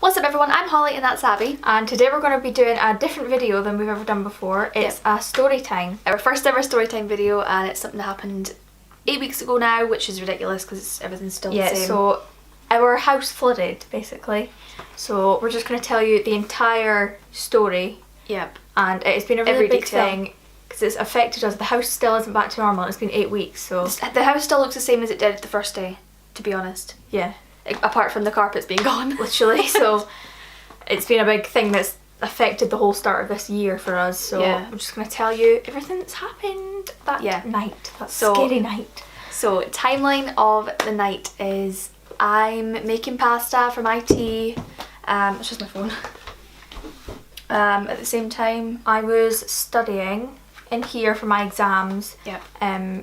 What's up everyone, I'm Holly and that's Abby. And today we're going to be doing a different video than we've ever done before. It's a story time. Our first ever story time video, and it's something that happened 8 weeks ago now, which is ridiculous because everything's still the same. So our house flooded basically. So we're just going to tell you the entire story. Yep. And it's been a really big detail. thing because it's affected us. The house still isn't back to normal. It's been 8 weeks, so... The house still looks the same as it did the first day, to be honest. Yeah. Apart from the carpets being gone. Literally, so it's been a big thing that's affected the whole start of this year for us. So yeah. I'm just going to tell you everything that's happened that night, that scary night. So timeline of the night is I'm making pasta for my tea. It's just my phone. At the same time, I was studying in here for my exams. Yep.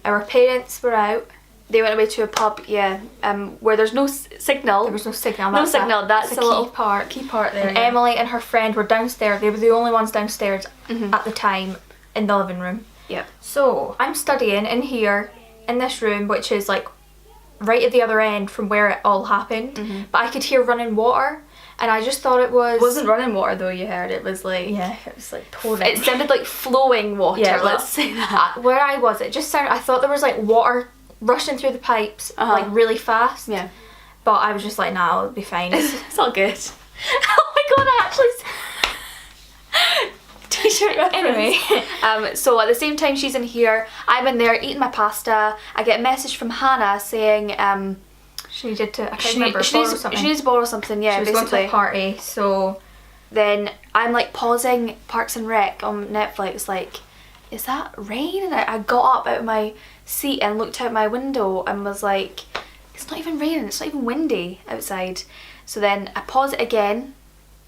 Our parents were out. They went away to a pub, where there's no signal. There was no signal. No signal. That's a little key part there. And yeah. Emily and her friend were downstairs. They were the only ones downstairs at the time in the living room. Yep. So I'm studying in here in this room, which is like right at the other end from where it all happened. But I could hear running water, and I just thought it was... It wasn't running water though. You heard it was like... Yeah, it was like pouring. It sounded like flowing water. Yeah, let's say that. Where I was, it just sounded... I thought there was like water rushing through the pipes like really fast. Yeah. But I was just like, nah, it'll be fine. It's all good. Oh my god, I actually... T-shirt reference. Anyway. So at the same time she's in here, I'm in there eating my pasta. I get a message from Hannah saying she needed to, I can't she remember, borrow something. She needs to borrow something, yeah, she was basically. going to a party, so... Then I'm like pausing Parks and Rec on Netflix, like, is that rain? And I got up out of my seat and looked out my window and was like, it's not even raining, it's not even windy outside. So then I pause it again,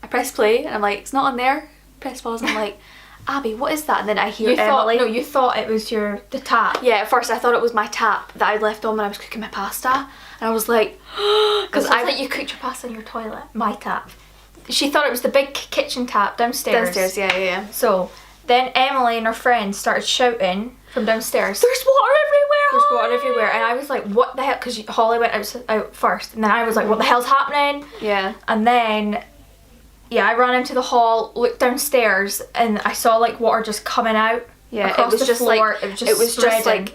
I press play and I'm like, it's not on there. Press pause and I'm like, Abby, what is that? And then I hear Emily. You thought it was the tap. Yeah, at first I thought it was my tap that I'd left on when I was cooking my pasta. And I was like, because I thought you cooked your pasta in your toilet. My tap. She thought it was the big kitchen tap downstairs. Downstairs, yeah. So then Emily and her friends started shouting from downstairs. There's water everywhere! There's water everywhere. And I was like, what the hell? Because Holly went out first. And then I was like, what the hell's happening? Yeah. And then... yeah, I ran into the hall, looked downstairs, and I saw like water just coming out. Yeah, across it was the just floor. like it was just like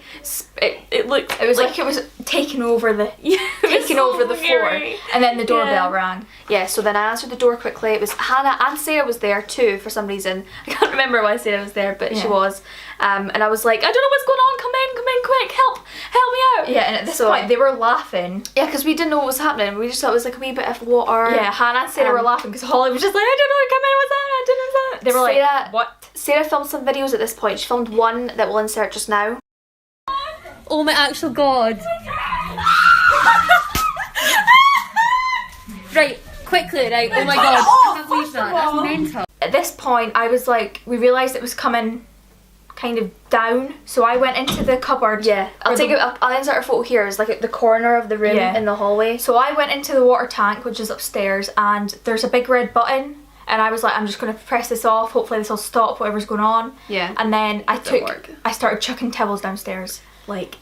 it looked. It was like it was taking over the floor, and then the doorbell rang. Yeah, so then I answered the door quickly. It was Hannah and Sarah was there too for some reason. I can't remember why Sarah was there, but she was. And I was like, I don't know what's going on. Come in, quick, help me out. Yeah, and at this point they were laughing. Yeah, because we didn't know what was happening. We just thought it was like a wee bit of water. Yeah, Hannah and Sarah were laughing because Holly was just like, I don't know, come in, what's that? I don't know that. They were like, what? Sarah filmed some videos at this point. She filmed one that we'll insert just now. Oh my actual god. Right, quickly, right, oh my god. I can't believe that, that's mental. At this point, I was like, we realised it was coming kind of down, so I went into the cupboard. Yeah, I'll insert a photo here. It's like at the corner of the room in the hallway. So I went into the water tank, which is upstairs, and there's a big red button. And I was like, I'm just going to press this off, hopefully this will stop whatever's going on. Yeah. And then I started chucking towels downstairs. Like,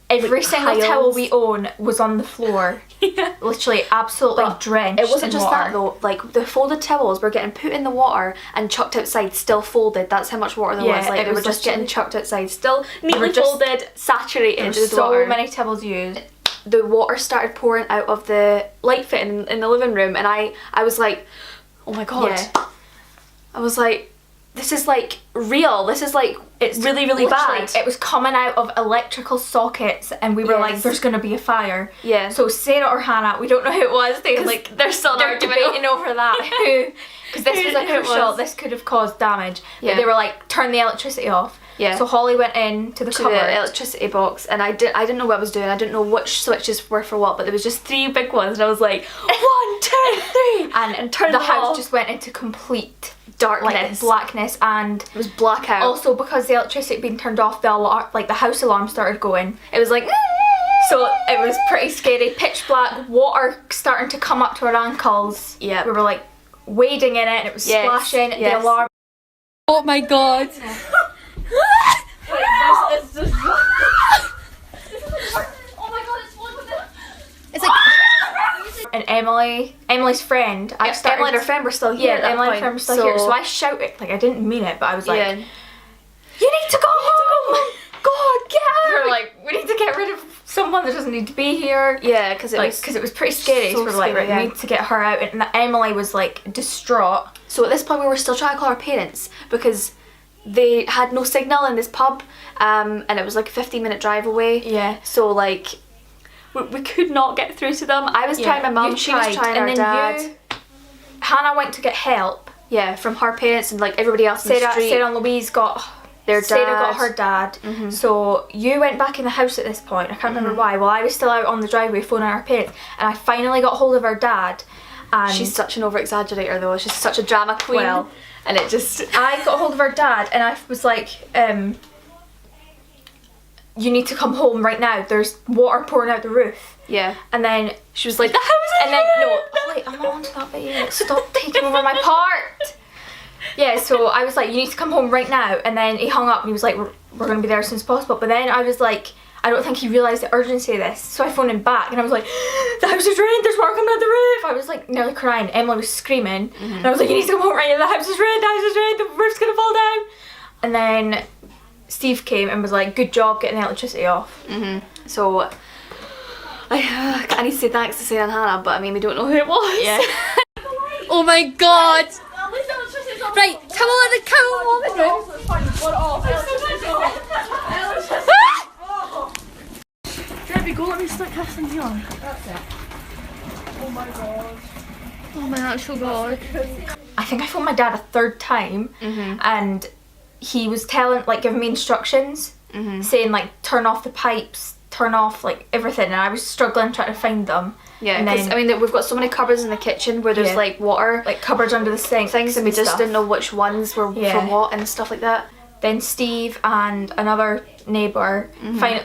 every single towel we own was on the floor. Yeah. Literally absolutely drenched It wasn't in just water. that though, like the folded towels were getting put in the water and chucked outside, still folded. That's how much water there was. Like, they were just getting chucked outside, still neatly folded, saturated with water. So many towels used. The water started pouring out of the light fitting in the living room, and I was like, oh my god. Yeah. I was like, this is like real. This is like, it's really, really bad. It was coming out of electrical sockets, and we were like, there's going to be a fire. Yeah. So Sarah or Hannah, we don't know who it was. They're still debating over that. Because this was a crucial, this could have caused damage. Yeah. But they were like, turn the electricity off. Yeah. So Holly went in to the cupboard. The electricity box, and I didn't know what I was doing. I didn't know which switches were for what, but there was just 3 big ones, and I was like, 1, 2, 3, and turned the them house off. just went into complete darkness, like blackness, and it was blackout. Also, because the electricity had been turned off, the alarm, like the house alarm, started going. It was like, so it was pretty scary. Pitch black, water starting to come up to our ankles. Yeah, we were like wading in it, and it was splashing. The alarm. Oh my god. It's just... oh my god, it's one with it. It's like and Emily's friend. Emily and her friend were still here. Yeah, Emily and her friend were still here. So I shouted, like I didn't mean it, but I was like, "You need to go home! God, get out!" We're like, "We need to get rid of someone that doesn't need to be here." Yeah, because it was pretty scary. So we're like, "Right, we need to get her out." And Emily was like distraught. So at this point, we were still trying to call our parents because they had no signal in this pub, and it was like a 15-minute drive away. Yeah. So like, we could not get through to them. I was trying my mum, she was trying her dad. Hannah went to get help. Yeah, from her parents and like everybody else in the street. Sarah and Louise got their dad. Sarah got her dad. So you went back in the house at this point. I can't remember why. Well, I was still out on the driveway phoning our parents, and I finally got hold of her dad. And she's such an over-exaggerator though. She's such a drama queen. Well, and it just... I got hold of her dad and I was like, you need to come home right now. There's water pouring out the roof. Yeah. And then she was like, the house is and then no, Holly, I'm not onto that bit yet. Stop taking over my part. Yeah, so I was like, you need to come home right now. And then he hung up and he was like, we're going to be there as soon as possible. But then I was like, I don't think he realised the urgency of this. So I phoned him back and I was like, the house is ruined, there's water coming out the roof. I was like nearly crying. Emily was screaming. And I was like, you need to come home right now, the house is ruined, the roof's going to fall down. And then Steve came and was like, good job getting the electricity off. So I need to say thanks to Sarah and Hannah, but I mean, we don't know who it was. Yeah. Oh my god. Right, come on the room. Debbie, go let me start casting you on. That's it. Oh my god. Oh my actual god. I think I phoned my dad a third time and he was giving me instructions, saying like turn off the pipes, turn off like everything, and I was struggling trying to find them. Yeah, because I mean we've got so many cupboards in the kitchen where there's like water, like cupboards under the sink, things, and we just didn't know which ones were for what and stuff like that. Then Steve and another neighbour,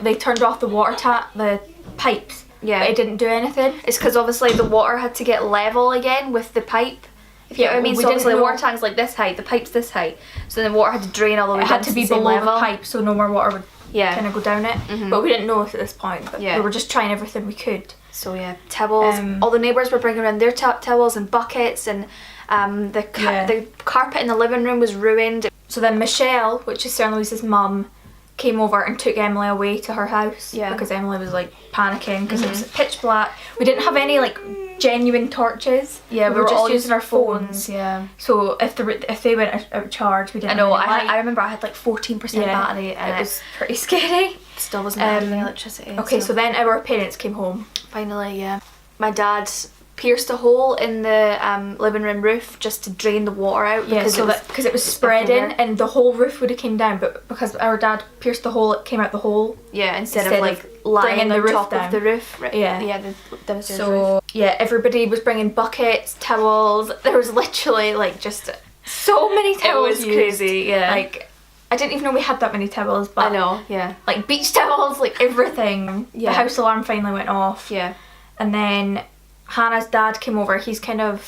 they turned off the water tap, the pipes. Yeah, but it didn't do anything. It's because obviously the water had to get level again with the pipe. If you know what I mean, so obviously the water tank's like this height, the pipe's this height, so then the water had to drain all the way down. It had to be below the pipe so no more water would kind of go down it. But we didn't know it at this point, but we were just trying everything we could. So yeah, towels. All the neighbours were bringing around their towels and buckets, and the carpet in the living room was ruined. So then Michelle, which is Sarah and Louise's mum, came over and took Emily away to her house because Emily was like panicking because it was pitch black. We didn't have any like genuine torches. Yeah, we were just using our phones. Yeah. So if they went out of charge, we didn't. I know. I remember I had like 14% battery, and it was pretty scary. Still wasn't having electricity. Okay, so then our parents came home. Finally, yeah. My dad pierced a hole in the living room roof just to drain the water out because it was spreading and the whole roof would have came down, but because our dad pierced the hole, it came out the hole. Yeah, instead of like lying on top of the roof. Right? Yeah, so yeah, everybody was bringing buckets, towels. There was literally like just so many towels. It was crazy. Yeah, like I didn't even know we had that many towels. But I know. Yeah, like beach towels, like everything. Yeah, the house alarm finally went off. Yeah, and then Hannah's dad came over. He's an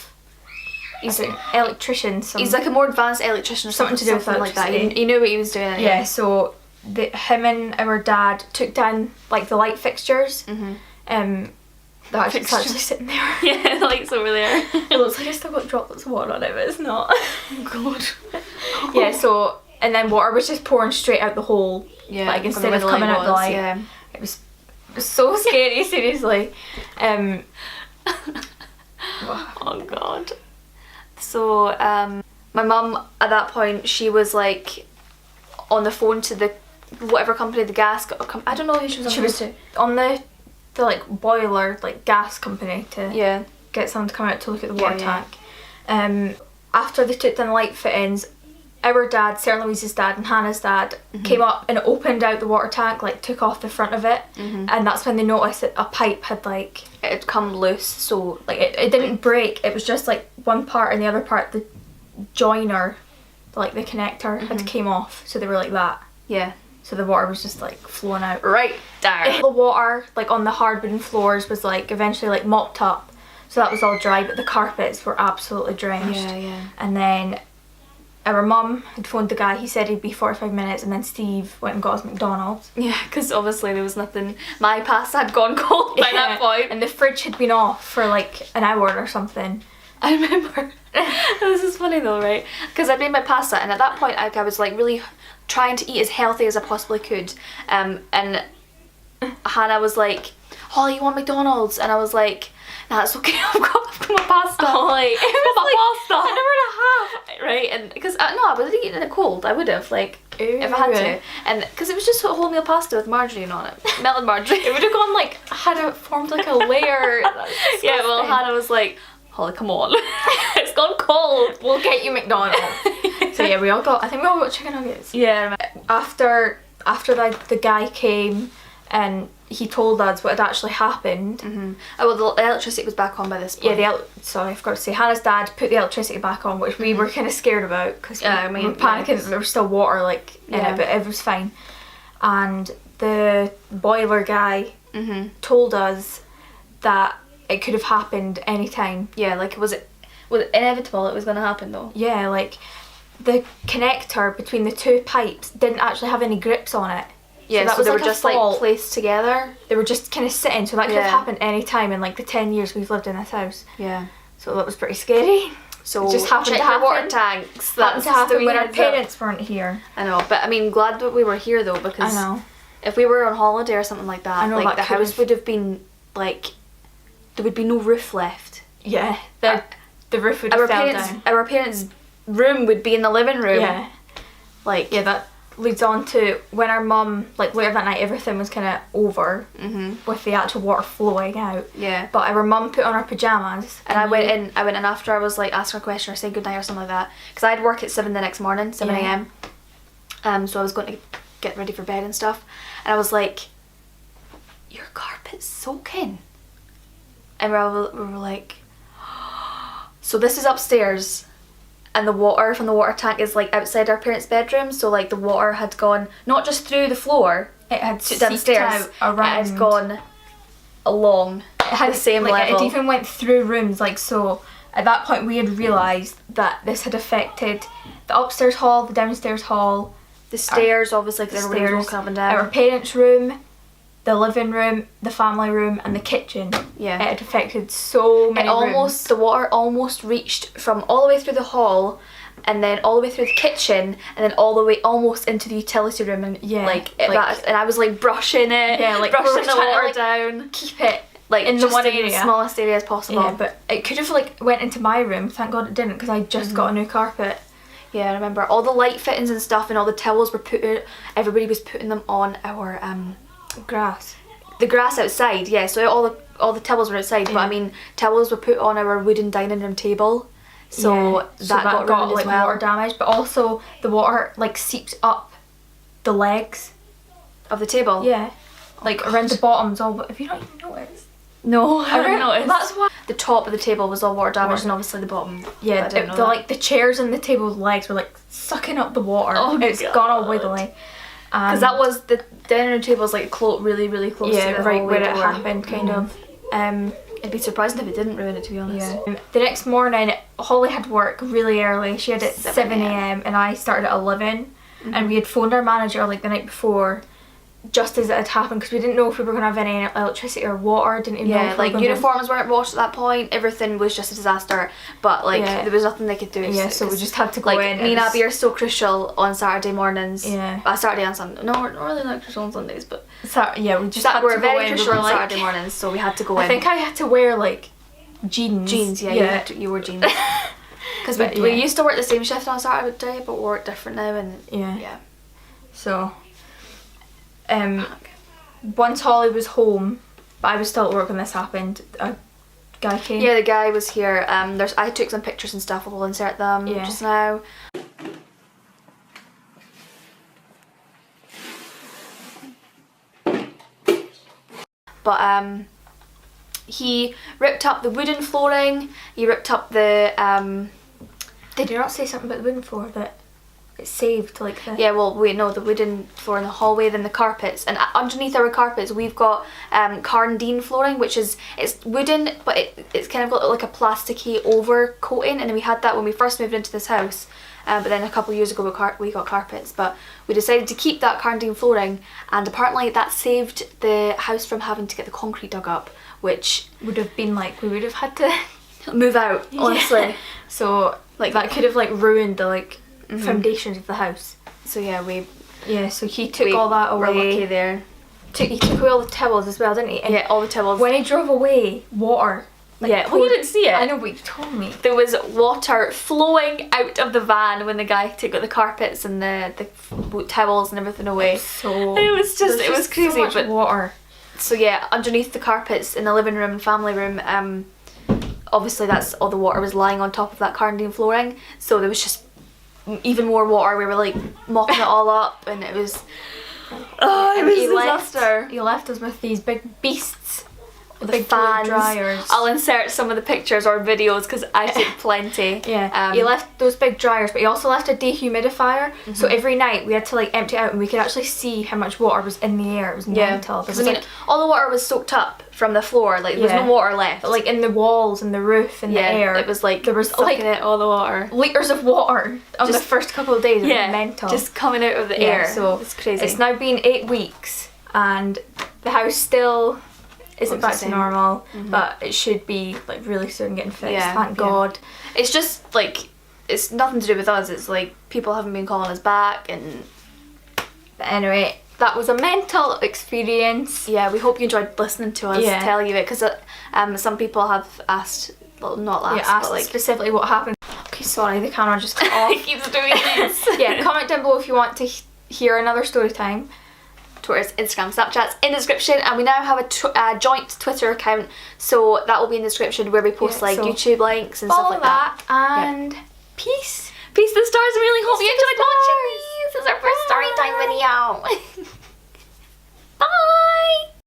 electrician. He's like a more advanced electrician or something to do with like that. He knew what he was doing. Yeah, so him and our dad took down like the light fixtures. That's actually sitting there. Yeah, the light's over there. It looks like it's still got droplets of water on it, but it's not. Oh god. Yeah, so and then water was just pouring straight out the hole. Yeah, like instead of coming out the light. Yeah. It was so scary, seriously. Oh god. So my mum at that point, she was like on the phone to the whatever company, the gas I don't know who she was on the like boiler, like gas company to get someone to come out to look at the water tank. After they took down the light fittings, our dad, Sarah Louise's dad and Hannah's dad came up and opened out the water tank, like took off the front of it, and that's when they noticed that a pipe had like it had come loose. So like it didn't break, it was just like one part, and the other part, the joiner, like the connector had came off, so they were like that. Yeah. So the water was just like flowing out. Right there. The water like on the hard wooden floors was like eventually like mopped up, so that was all dry, but the carpets were absolutely drenched. Yeah, yeah. And then our mum had phoned the guy. He said he'd be 45 minutes, and then Steve went and got us McDonald's. Yeah, because obviously there was nothing. My pasta had gone cold by that point. And the fridge had been off for like an hour or something. I remember. This is funny though, right? Because I made my pasta, and at that point I was like really trying to eat as healthy as I possibly could. And Hannah was like, "Holly, you want McDonald's?" And I was like, "Nah, it's okay. I've got my pasta." Holly, it was my pasta. An hour and a half. Right, and because no, I would have eaten it cold. I would have, like, if I had to, and because it was just a wholemeal pasta with margarine on it, melted margarine. It would have gone like formed like a layer. Yeah, well, Hannah was like, "Holly, come on, it's gone cold. We'll get you McDonald's." So yeah, I think we all got chicken nuggets. Yeah. After the guy came and he told us what had actually happened. Oh, well, the electricity was back on by this point. Yeah, sorry, I forgot to say, Hannah's dad put the electricity back on, which we were kind of scared about because we were panicking. There was still water like in it, but it was fine. And the boiler guy told us that it could have happened anytime. Yeah, like was it inevitable it was going to happen though? Yeah, like the connector between the two pipes didn't actually have any grips on it. Yeah, so they were just like placed together. They were just kind of sitting, so that could have happened any time in like the 10 years we've lived in this house. Yeah. So that was pretty scary. So it just happened to happen. Water tanks. Happened to happen when our parents weren't here. I know, but I mean, glad that we were here though, because I know. If we were on holiday or something like that, like the house would have been like, there would be no roof left. Yeah, the roof would have fell down. Our parents' room would be in the living room. Yeah. Like, yeah, that leads on to when our mum, like later that night, everything was kind of over with the actual water flowing out. Yeah. But our mum put on her pyjamas. And I went in after I was like asking her a question or saying goodnight or something like that. Because I'd work at 7 the next morning, 7 a.m. So I was going to get ready for bed and stuff. And I was like, "Your carpet's soaking." And we were like, so this is upstairs. And the water from the water tank is like outside our parents' bedroom, so like the water had gone not just through the floor, it had downstairs, around. It had gone along the same level. It even went through rooms, like, so at that point we had realised that this had affected the upstairs hall, the downstairs hall, the stairs, obviously, because everybody was walking up and down. Our parents' room, the living room, the family room, and the kitchen. Yeah. It had affected so many rooms. The water almost reached from all the way through the hall, and then all the way through the kitchen, and then all the way almost into the utility room, and and I was like brushing it, brushing the water down, keep it like in the one area, the smallest area as possible. Yeah, but it could have like went into my room. Thank God it didn't, because I just got a new carpet. Yeah, I remember all the light fittings and stuff, and all the towels were everybody was putting them on our grass. The grass outside, yeah, so all the towels were outside, but I mean towels were put on our wooden dining room table, so that got ruined like as well. Water damage, but also the water like seeped up the legs of the table. Yeah. Like around the bottoms all. Have you not even noticed? No, I haven't noticed. That's why the top of the table was all water damaged, and obviously the bottom. Yeah, like the chairs and the table's legs were like sucking up the water. Oh, it's gone all wiggly. Because that was the dining room table was like really close to the right where it door. happened, kind of. It'd be surprising if it didn't ruin it, to be honest. Yeah. The next morning, Holly had work really early. She had at 7 a.m. and I started at 11. And we had phoned our manager like the night before, just as it had happened, because we didn't know if we were going to have any electricity or water. Didn't even know if like uniforms weren't washed at that point. Everything was just a disaster. But like there was nothing they could do. Yeah, so we just had to go in. Me and Abby are so crucial on Saturday mornings. Yeah. Saturday and Sunday. No, we're not really not crucial on Sundays, but we just had to go in. We're very crucial on Saturday mornings, so we had to go in. I think I had to wear like jeans. Jeans, yeah. You wore jeans. Because we used to work the same shift on Saturday, but we work different now, and yeah. So, once Holly was home, but I was still at work when this happened, a guy came. Yeah, the guy was here. I took some pictures and stuff. We'll insert them just now. But he ripped up the wooden flooring. He ripped up the. Did you not say something about the wooden floor that it saved like the? Yeah, well, the wooden floor in the hallway, then the carpets, and underneath our carpets we've got Carndean flooring, which is it's wooden, but it's kind of got like a plasticky over coating, and we had that when we first moved into this house. but then a couple of years ago we got carpets, but we decided to keep that Carnarvon flooring, and apparently that saved the house from having to get the concrete dug up, which would have been like, we would have had to move out, honestly. Yeah. So like that could have like ruined the like foundations of the house. So yeah, so he took all that away. We're lucky there. He took away all the towels as well, didn't he? And yeah, all the towels. when he drove away, water. Yeah, well, you didn't see it. I know, but you told me. There was water flowing out of the van when the guy took the carpets and the towels and everything away. So it was crazy. So much but water. So yeah, underneath the carpets in the living room and family room, obviously that's all the water was lying on top of that Carnarvon flooring. So there was just even more water. We were like mopping it all up, and it was. Oh, it was a disaster. He left us with these big beasts. The big fans. dryers. I'll insert some of the pictures or videos because I took plenty. Yeah. He left those big dryers, but he also left a dehumidifier. So every night we had to like empty it out, and we could actually see how much water was in the air. It was mental. Because I mean, all the water was soaked up from the floor. Like there was no water left. But, like in the walls and the roof and the air. It was like there was sucking like it, all the water. Liters of water on the first couple of days. It was mental. Just coming out of the air. So it's crazy. It's now been 8 weeks, and the house still isn't back to normal, but it should be like really soon getting fixed. Thank God. It's just like, it's nothing to do with us. It's like people haven't been calling us back, and but anyway, that was a mental experience. Yeah, we hope you enjoyed listening to us tell you it, because some people have asked, well, not asked, but like specifically what happened. Okay, sorry, the camera just cut off. It keeps doing this. Yeah, comment down below if you want to hear another story time. Twitter's, Instagram, Snapchat's in the description, and we now have a joint Twitter account, so that will be in the description, where we post like YouTube links and stuff like that. And peace. Peace to the stars. I really hope you enjoyed watching these. This is our first story time video. Bye.